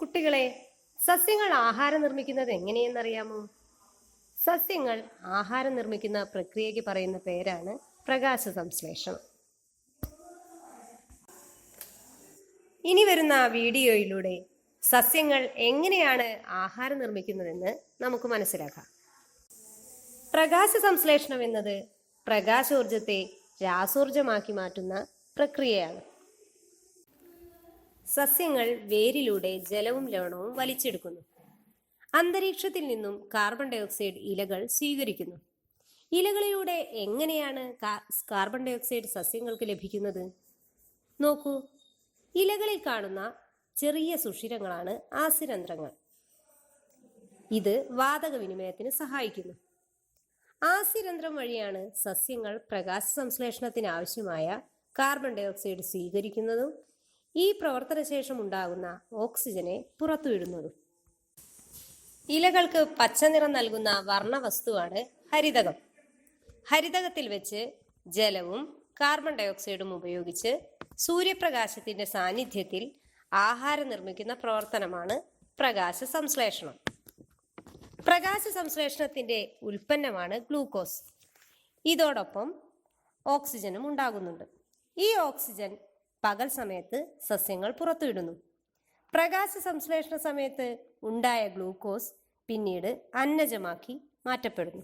കുട്ടികളെ, സസ്യങ്ങൾ ആഹാരം നിർമ്മിക്കുന്നത് എങ്ങനെയെന്നറിയാമോ? സസ്യങ്ങൾ ആഹാരം നിർമ്മിക്കുന്ന പ്രക്രിയയ്ക്ക് പറയുന്ന പേരാണ് പ്രകാശ സംശ്ലേഷണം. ഇനി വരുന്ന വീഡിയോയിലൂടെ സസ്യങ്ങൾ എങ്ങനെയാണ് ആഹാരം നിർമ്മിക്കുന്നതെന്ന് നമുക്ക് മനസ്സിലാക്കാം. പ്രകാശ സംശ്ലേഷണം എന്നത് പ്രകാശോർജത്തെ രാസോർജമാക്കി മാറ്റുന്ന പ്രക്രിയയാണ്. സസ്യങ്ങൾ വേരിലൂടെ ജലവും ലവണവും വലിച്ചെടുക്കുന്നു. അന്തരീക്ഷത്തിൽ നിന്നും കാർബൺ ഡയോക്സൈഡ് ഇലകൾ സ്വീകരിക്കുന്നു. ഇലകളിലൂടെ എങ്ങനെയാണ് കാർബൺ ഡയോക്സൈഡ് സസ്യങ്ങൾക്ക് ലഭിക്കുന്നത്? നോക്കൂ, ഇലകളിൽ കാണുന്ന ചെറിയ സുഷിരങ്ങളാണ് ആസ്യരന്ധ്രങ്ങൾ. ഇത് വാതക വിനിമയത്തിന് സഹായിക്കുന്നു. ആസ്യരന്ധ്രം വഴിയാണ് സസ്യങ്ങൾ പ്രകാശ സംശ്ലേഷണത്തിന് ആവശ്യമായ കാർബൺ ഡയോക്സൈഡ് സ്വീകരിക്കുന്നതും ഈ പ്രവർത്തനശേഷം ഉണ്ടാകുന്ന ഓക്സിജനെ പുറത്തുവിടുന്നതും. ഇലകൾക്ക് പച്ചനിറം നൽകുന്ന വർണ്ണവസ്തുവാണ് ഹരിതകം. ഹരിതകത്തിൽ വെച്ച് ജലവും കാർബൺ ഡയോക്സൈഡും ഉപയോഗിച്ച് സൂര്യപ്രകാശത്തിന്റെ സാന്നിധ്യത്തിൽ ആഹാരം നിർമ്മിക്കുന്ന പ്രവർത്തനമാണ് പ്രകാശ സംശ്ലേഷണം. പ്രകാശ സംശ്ലേഷണത്തിന്റെ ഉൽപ്പന്നമാണ് ഗ്ലൂക്കോസ്. ഇതോടൊപ്പം ഓക്സിജനും ഉണ്ടാകുന്നുണ്ട്. ഈ ഓക്സിജൻ പകൽ സമയത്ത് സസ്യങ്ങൾ പുറത്തുവിടുന്നു. പ്രകാശ സംശ്ലേഷണ സമയത്ത് ഉണ്ടായ ഗ്ലൂക്കോസ് പിന്നീട് അന്നജമാക്കി മാറ്റപ്പെടുന്നു.